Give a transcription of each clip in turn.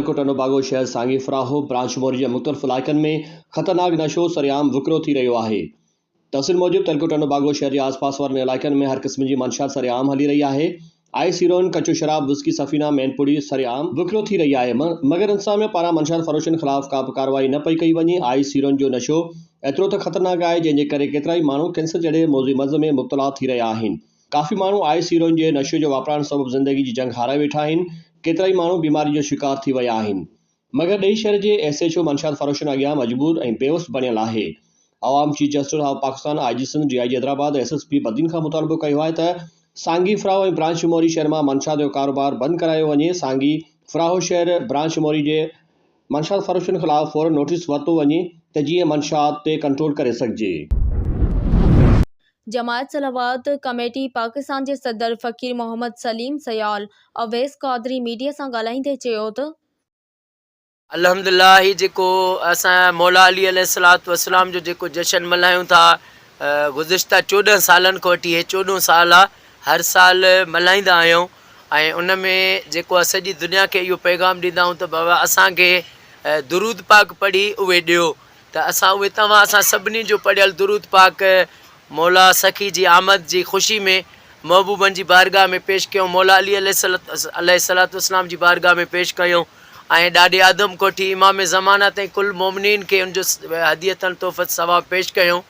तेलकोट अनुबागो शहर सांगी फ्राहो ब्रांच मोरी जे मुख़्तलिफ़ इलाइक़नि में ख़तरनाक नशो सरेआम विकिरो थी रहियो आहे। तहसील मूजिब तेलकोट अनुबागो शहर जे आसपास वारनि इलाइक़नि में हर क़िस्म जी मंशात सरेआम हली रही आहे। आइस हीरोइन, कच्चो शराब, विस्की, सफ़ीना, मैनपुड़ी सरेआम विकिरो थी रही आहे। मगर इंतज़ामिया पारां मंशात फ़रोशनि ख़िलाफ़ का बि कार्रवाई न पई कई वञे। आइस हीरोइन जो नशो एतिरो त ख़तरनाक आहे जंहिंजे करे केतिरा ई माण्हू कैंसर जहिड़े मौज़ी मर्ज़ में मुब्तला थी रहिया आहिनि। काफ़ी माण्हू आइस हीरोइन जे नशे जो वापराइण सबबि ज़िंदगी जी जंग हारे वेठा आहिनि। केतिरा ई माण्हू बीमारी जो शिकार थी विया आहिनि। मगर ॾेई शहर जे SHO मंशात फ़रोशनि अॻियां मजबूर ऐं बेवस बणियल आहे। आवाम chief justice of Pakistan IG Sindh DIG Hyderabad SSP Badin खां मुतालबो कयो आहे त सांगी फ्राहो ऐं ब्रांच मोरी शहर में मंशात जो कारोबार बंदि करायो वञे। सांगी फ्राहो शहर ब्रांच मोरी जे मंशात फ़रोशनि ख़िलाफ़ फौरन नोटिस वरितो वञे त जीअं मंशात ते कंट्रोल करे सघिजे। जमायत सलावत कमेटी पाकिस्तान के सदर फ़कीर मोहम्मद सलीम सयाल अवैस क़ादरी मीडिया से ॻाल्हाईंदे चयो त अल्हम्दुलिल्लाह ही जेको असां मौला अली अलैहिस्सलातु वस्सलाम जो जेको जश्न मल्हायूं था गुज़िश्ता 14 सालनि खां वठी 14 साल हर साल मल्हाईंदा आहियूं। ऐं उन में जेको सॼी दुनिया खे इहो पैगाम ॾींदा आहियूं त बाबा असांखे दुरूद पाक पढ़ी उहे ॾियो। त असां उहे असां सभिनी जो पढ़ियल दुरूद पाक मौला सखी जी आमद जी ख़ुशी में महबूबनि जी बारगाह में पेश कयूं। मौला अली अलैहिस्सलातु वस्सलाम जी बारगाह में पेश कयूं। ऐं ॾाढे आदम कोठी इमाम ज़माना ताईं कुल मोमिनीन खे उनजो हदियतन तोहफ़त सवाब पेश कयूं।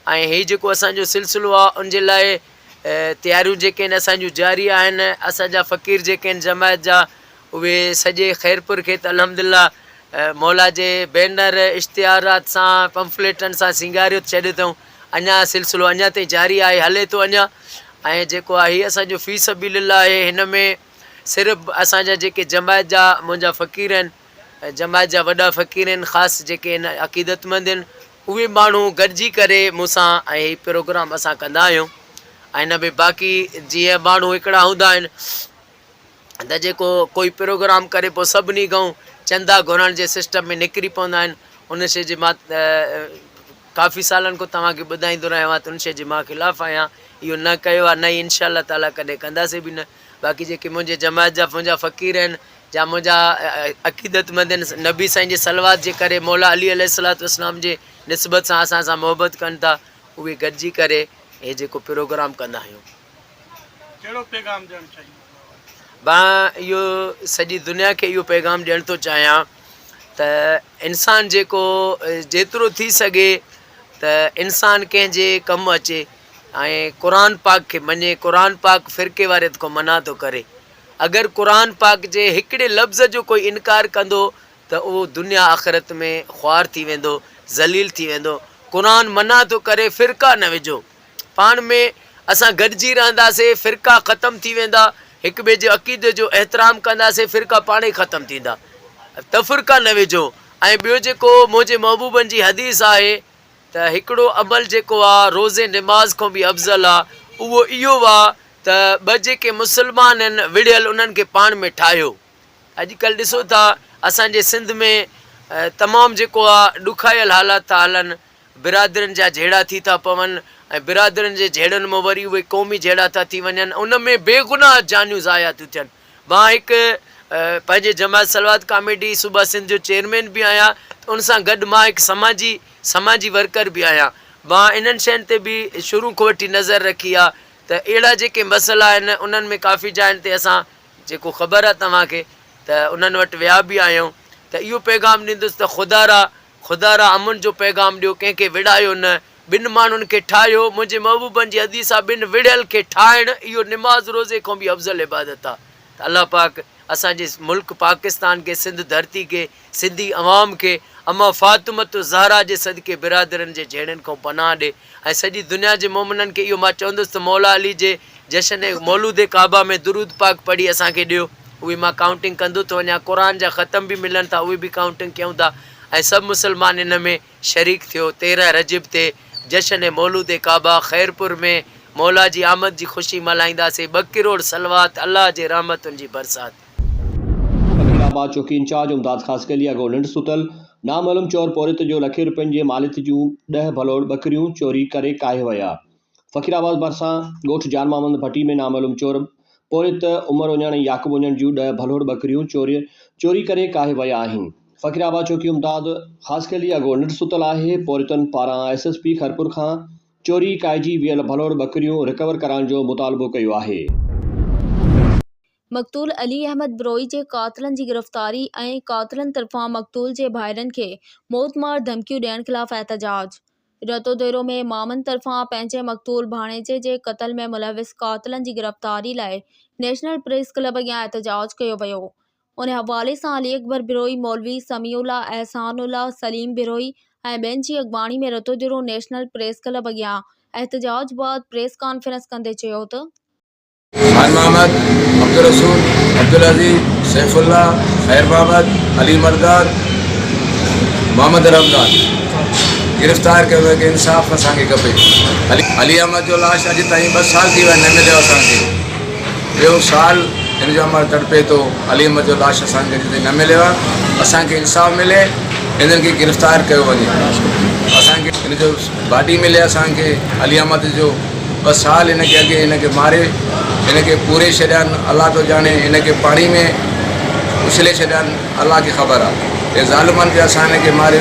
ऐं हीउ जेको असांजो सिलसिलो आहे उनजे लाइ तयारियूं जेके आहिनि असांजूं जारी आहिनि। असांजा फ़क़ीर जेके आहिनि जमायत जा उहे सॼे ख़ैरपुर खे त अल्हम्दुलिल्लाह मौला जे बैनर इश्तिहारात सां पंफलेटनि सां सिंगारियो छॾियो अथऊं। अञा सिलसिलो अञा ताईं जारी आहे, हले थो अञा। ऐं जेको आहे हीउ असांजो फ़ी सबीलिल्लाह आहे। हिन में सिर्फ़ु असांजा जेके जमायत जा मुंहिंजा फ़क़ीर आहिनि, जमायत जा वॾा फ़क़ीर आहिनि, ख़ासि जेके आहिनि अक़ीदतमंद आहिनि, उहे माण्हू गॾिजी करे मूंसां ऐं हीउ प्रोग्राम असां कंदा आहियूं। ऐं हिन में बाक़ी जीअं माण्हू हिकिड़ा हूंदा आहिनि त जेको कोई प्रोग्राम करे पोइ सभिनी खां चंदा घुरण जे सिस्टम में निकिरी पवंदा आहिनि। उन शइ जे मां काफ़ी सालनि खां तव्हांखे ॿुधाईंदो रहियो आहियां त उन शइ जे मां ख़िलाफ़ु आहियां। इहो न कयो आहे, न इंशा अल्लाह ताला कॾहिं कंदासीं बि न। बाक़ी जेके मुंहिंजे जमायत जा मुंहिंजा फ़क़ीर आहिनि या मुंहिंजा अक़ीदतमंद आहिनि, नबी साईं जे सलवात जे करे मौला अली अलैहिस्सलातु वस्सलाम जे निस्बत सां असां सां मोहबत कनि था, उहे गॾिजी करे हे जेको प्रोग्राम कंदा आहियूं। कहिड़ो पैगाम ॾियणु चाहियो? मां इहो सॼी दुनिया खे इहो पैगाम ॾियणु थो चाहियां त इंसानु जेको जेतिरो थी सघे त इंसानु कंहिंजे कमु अचे ऐं क़ुरान पाक खे मञे। क़ुरान पाक फ़िरके वारे खां मना थो करे। अगरि क़ुरान पाक जे हिकिड़े लफ़्ज़ जो कोई इनकार कंदो त उहो दुनिया आख़िरत में ख़्वार थी वेंदो, ज़लील थी वेंदो। क़ुरान मना थो करे फ़िरका न विझो। पाण में असां गॾिजी रहंदासीं, फ़िरका ख़तमु थी वेंदा। हिक ॿिए जे अक़ीदे जो एतिराम कंदासीं, फ़िरका पाण ई ख़तमु थींदा। तफ़ुरका न विझो। ऐं ॿियो जेको मुंहिंजे महबूबनि जी हदीस आहे त हिकिड़ो अमल जेको आहे रोज़े निमाज़ खां बि अफ़ज़ल आहे, उहो इहो आहे त ॿ जेके मुस्लमान आहिनि विढ़ियल उन्हनि खे पाण में ठाहियो। अॼुकल्ह ॾिसो था असांजे सिंध में तमामु जेको आहे ॾुखायल हालात था हलनि, बिरादरनि जा झेड़ा थी था पवनि ऐं बिरादरनि जे झेड़नि मां वरी उहे क़ौमी झेड़ा था थी वञनि। उन में बेगुनाह जानियूं ज़ाया थियूं थियनि। मां हिकु पंहिंजे जमायत सलवात कमेटी सूबा सिंध जो चेयरमैन बि आहियां। उन सां गॾु मां हिकु समाजी वर्कर बि आहियां। मां इन्हनि शयुनि ते बि शुरू खां वठी नज़र रखी आहे त अहिड़ा जेके मसइला आहिनि उन्हनि में काफ़ी जाइनि ते असां जेको ख़बर आहे तव्हांखे त उन्हनि वटि विया बि आहियूं। त इहो पैगाम ॾींदुसि त ख़ुदा रा अमन जो पैगाम ॾियो, कंहिंखे विड़ायो न, ॿिनि माण्हुनि खे ठाहियो। मुंहिंजे महबूबनि जी हदीस आहे ॿिनि विड़ियल खे ठाहिणु इहो निमाज़ रोज़े खां बि अफ़ज़ल इबादत आहे। त अल्लाह पाक असांजे मुल्क पाकिस्तान के, सिंध धरती के, सिंधी अवाम खे अमा फ़ातिमत ज़हरा जे सदके बिरादरनि जे झेड़नि खां पनाह ॾे। ऐं सॼी दुनिया जे मोमिननि खे इहो मां चवंदुसि त मौला अली जे जश्न मौलूद काबा में दुरूद पाक पढ़ी असांखे ॾियो। उहे मां काउंटिंग कंदो थो वञा। क़ुरान जा ख़तम बि मिलनि था, उहे बि काउंटिंग कयूं था। ऐं सभु मुस्लमान इन में शरीक थियो। 13 रजब ते जश्न मौलूद काबा ख़ैरपुर में मौला जी आमद जी ख़ुशी मल्हाईंदासीं। 2 करोड़ सलवात, अल्लाह जे रहमतुनि जी बरसात। फकीराबाद चौकी इंचार्ज उमदाद ख़ास के लिए अगो निंड सुतल नामालूम चोर पौरित जो लखे रुपयनि जे मालित जूं 10 भलोड़ बकरियूं चोरी करे काहे विया। फ़कीराबाद भरिसां ॻोठ जान मोहम्मद भट्टी में नामालूम चोर पोइ त उमर वञण याकूब वञण जूं 10 भलोड़ बकरियूं चोरी करे काहे विया आहिनि। फ़कीराबाद चौकी उमदाद ख़ासि के अॻो निट सुतल आहे। पोरितनि पारां SSP खरपुर खां चोरी काइजी वियल भलोड़ बकरियूं रिकवर कराइण जो मुतालबो कयो आहे। मक़तूल अली अहमद बिरोई जे क़ातिलनि जी गिरफ़्तारी ऐं क़ातिलनि तरफ़ां मक़तूल जे भाइरनि खे मौतमार धमकियूं ॾियण ख़िलाफ़ एहतजाज। रतोदेरो में मामनि तरफ़ां पंहिंजे मक़तूल भाणेजे जे क़त्ल में मुलविस क़ातिलनि जी गिरफ़्तारी लाइ नेशनल प्रेस क्लब अॻियां एहतजाज कयो वियो। उन हवाले सां अली अकबर बिरोई, मौलवी समीउल्ला, एहसानुल्ला, सलीम बिरोई ऐं ॿियनि जी अॻवानी में रतोदेरो नेशनल प्रेस क्लब अॻियां एहतजाज बाबति प्रेस कॉन्फ्रेंस कंदे चयो त खान मोहम्मद, अब्दुल रसूल, अब्दुल अजीज, सैफुल्ला, खैर मोहम्मद, अली मर्दाद, मोहम्मद रमज़ान गिरफ़्तार कयो वियो कि इंसाफ़ असांखे खपे। अली अहमद जो लाश अॼु ताईं 2 साल थी विया न मिलियो असांखे। ॿियो साल हिन जो अमर तड़पे थो। अली अहमद जो लाश असांखे अॼु ताईं न मिलियो आहे। असांखे इंसाफ़ मिले, हिननि खे गिरफ़्तार कयो वञे। असांखे हिन जो बाडी मिले असांखे अली अहमद जो। 2 साल हिनखे अॻे हिनखे मारे हिनखे पूरे छॾनि, अलाह थो ॼाणे। हिनखे पाणी में उछले छॾनि, अलाह खे ख़बर आहे। हे ज़ालिमनि खे असां हिनखे मारे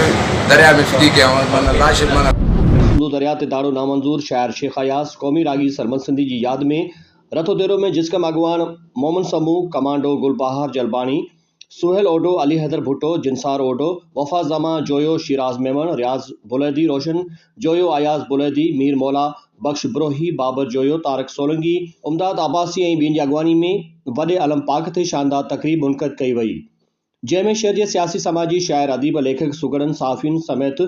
दरिया में फिटी कयूं। माना लाश माना सिंधु दरिया ते दाड़ो नामंजूर शाइर शेख अयास क़ौमी रागी सरमद सिंधी जी यादि में रतोदेरो में जिस्कम अॻवान मोमन समूह, कमांडो गुलबहार जलबानी, सुहेल ओडो, अली हैदर भुट्टो, जिनसार ओडो, वफ़ा जमा जोयो, शिराज मेमन, रियाज बुलैदी, रोशन जोयो, अयाज बुलैदी, मीर मौला, बख्श ब्रोही, बाबर जोयो, तारक सोलंगी, उमदाद आबासी ऐं ॿियनि जी अॻवानी में वॾे अलम पाक ते शानदार तक़रीब मुनक़द कई वई, जंहिंमें शहर जे सियासी, समाजी, शाइर, अदीब, लेखक, सुगड़न, साफ़ियुनि समेत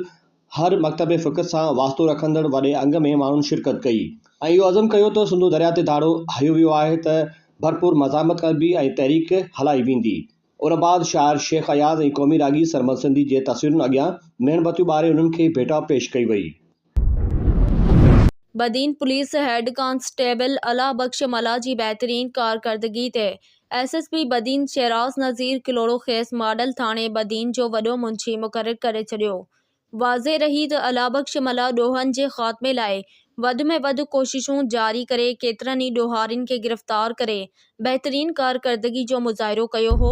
हर मकतब फ़िक्र सां वास्तो रखंदड़ वॾे अंग में माण्हुनि शिरकत कई ऐं इहो अज़म कयो त सिंधु दरिया ते दाड़ो हयो वियो आहे त भरपूर मज़ामत कबी ऐं तहरीक हलाई वेंदी। उन बाद शाइर शेख अयाज़ ऐं क़ौमी रागी सरमद सिंधी जे तस्वीरुनि अॻियां मेणबतियूं ॿारे उन्हनि खे भेटा पेश कई वई। बदीन पुलिस हेड कांस्टेबल अला बख्श मला जी बहितरीन कारकर्दगी ते SSP बदीन शेराज नज़ीर किलोड़ो खेस मॉडल थाणे बदीन जो वॾो मुंशी मुक़रर करे छॾियो। वाज़े रही त अला बख्श मला ॾोहनि जे ख़ात्मे लाइ वधि में वधि कोशिशूं जारी करे केतिरनि ई ॾोहारियुनि खे गिरफ़्तार करे बहितरीन कारकर्दगी जो मुज़ाहिरो कयो हो।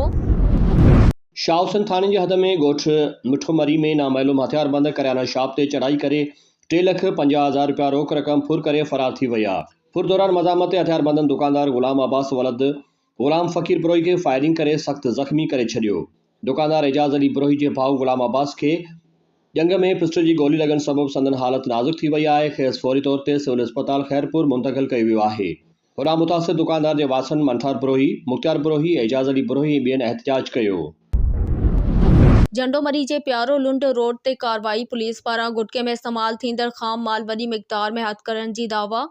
शाह हुसैन थाणे जे हद में ॻोठ मिठोमरी में नामालूम हथियारबंद करियाना शॉप ते चढ़ाई करे 3,50,000 रुपया रोक रक़म फुर करे फरार थी विया। फुर दौरान मज़ामत ते हथियारबंदनि दुकानदार गुलाम अब्बास वलद गुलाम फ़कीर बिरोही खे फायरिंग करे सख़्त ज़ख़्मी करे छॾियो। दुकानदार एजाज़ अली बिरोही जे भाउ गुलाम अब्बास खे जंग में पिस्टल जी गोली लॻण सबबि संदन हालत नाज़ुक थी वई आहे। खेसि फौरी तौर ते सिविल अस्पताल खैरपुर मुंतक़िल कयो वियो आहे। होॾां मुतासिर दुकानदार जे वासन मंठार बिरोही, मुख़्तियार बिरोही, एजाज़ अली बिरोही ऐं ॿियनि एहतजाज कयो। झंडोमरी जे प्यारो लुंड रोड ते कार्रवाई। पुलिस पारां गुटके में इस्तेमाल थींदड़ ख़ाम माल वॾी मिक़दार में हथ करण जी दावा।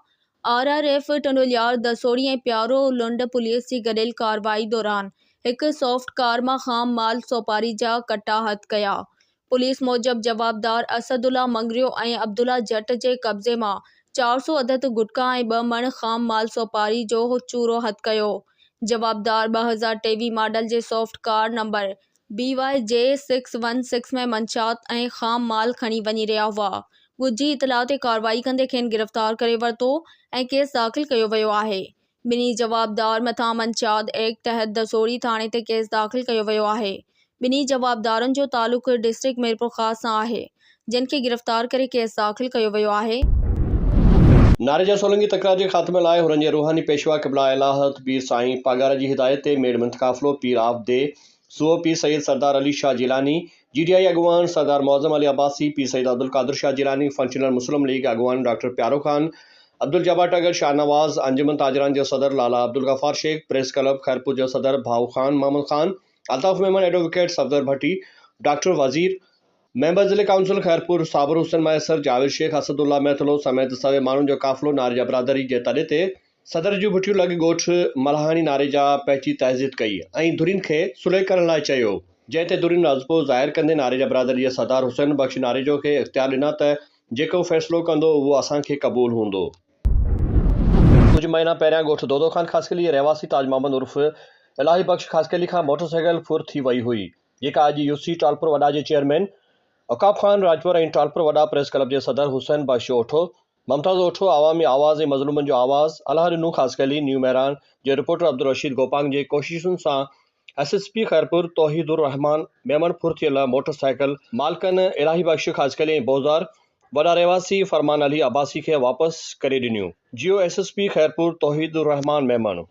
RRF टंडोलियार दसोड़ी ऐं प्यारो लुंड पुलिस जी गॾियल कार्रवाई दौरान हिकु सॉफ्ट कार मां ख़ाम माल सोपारी जा कट्टा हथ कया। पुलिस मूजिब जवाबदार असदुल्ला मंगरियो ऐं अब्दुल्ला जट जे कब्ज़े मां 400 अदद गुटका ऐं 2 मण ख़ाम माल सोपारी जो चूरो हथ कयो। जवाबदार 2023 मॉडल जे सॉफ्ट कार नंबर BYJ 616 में मंशात ऐं ख़ाम माल खणी वञी रहिया हुआ। ॻुझी इतला ते कार्रवाई कंदे खेनि गिरफ़्तार करे वरितो ऐं केस दाख़िल कयो वियो आहे। ॿिन्ही जवाबदार मथां मंशात एक्ट तहत दसोड़ी थाणे ते केस दाख़िल कयो वियो आहे। ॿिन्ही जवाबदारनि जो तालुक़ डिस्ट्रिक्ट मीरपुर ख़ास सां आहे, जिन खे गिरफ़्तार करे केस दाख़िल कयो वियो आहे। नारेजा सोलंगी तकरार जे ख़ात्मे लाइ हुननि जे रूहानी पेशवा क़िबला इलाहत पीर साईं पागार जी हिदायत ते मेड़मंत काफ़िलो पीर आबदे सुओ पीर सैयद सरदार अली शाह जिलानी, GDI अॻवान सरदार मौज़म अली अब्बासी, पीर सैयद अब्दुल कादिर शाह जिलानी, फंक्शनल मुस्लिम लीग अॻवान डॉक्टर प्यारो खान, अब्दुल जब्बार टगर शाहनवाज़, अंजुमन ताजरान जो सदर लाला अब्दुल गफ़ार शेख, प्रेस क्लब खैरपुर जो सदर भाऊ खान मोहम्मद खान, अल्ताफ़ मेमन, एडवोकेट सफदर भट्टी, डॉक्टर वज़ीर, मेंबर ज़िले काउंसिल खैरपुर साबिर हुसैन मैसर, जावेद शेख, असदुल्ला महतलो समेत सवे माण्हुनि जो काफ़िलो नारेजा बिरादरी जे तॾे ते सदर जूं भुटियूं लॻ ॻोठ मल्हानी नारेजा पंहिंजी तहज़ीद कई ऐं धुरियुनि खे सुलह करण लाइ चयो, जंहिं ते धुरियुनि अज़बो ज़ाहिर कंदे नारेजा बिरादरी जे सरदार हुसैन बख्श नारेजो खे इख़्तियार ॾिना त जेको फ़ैसिलो कंदो उहो असांखे क़बूल हूंदो। कुझु महीना पहिरियां ॻोठ दोदो ख़ान ख़ासकली रहवासी ताज मोहम्मद उर्फ़ इलाही बख्श ख़ासकली खां मोटरसाइकिल फुर थी वई हुई, जेका अॼु UC टालपुर वॾा जे चेयरमैन औकाफ़ ख़ान राजपुर ऐं टालपुर वॾा प्रेस क्लब जे सदर हुसैन बख्श ओठो मुमताज़ ओठो आवामी आवाज़ ऐं मज़लूमनि जो आवाज़ अलाह ॾिनो ख़ासि कली न्यू मेरान जे रिपोर्टर अब्दुल रशीद गोपांग जे कोशिशुनि सां SSP खैरपुर तौहीदुर रहमान मेमन फुरथियल मोटरसाइकिल मालिकनि इलाही बख्श ख़ासि कली ऐं बोज़ार वॾा रहवासी फरमान अली अब्बासी खे वापसि करे ॾिनियूं। जियो SSP खैरपुर तौहीदुर रहमान मेमन।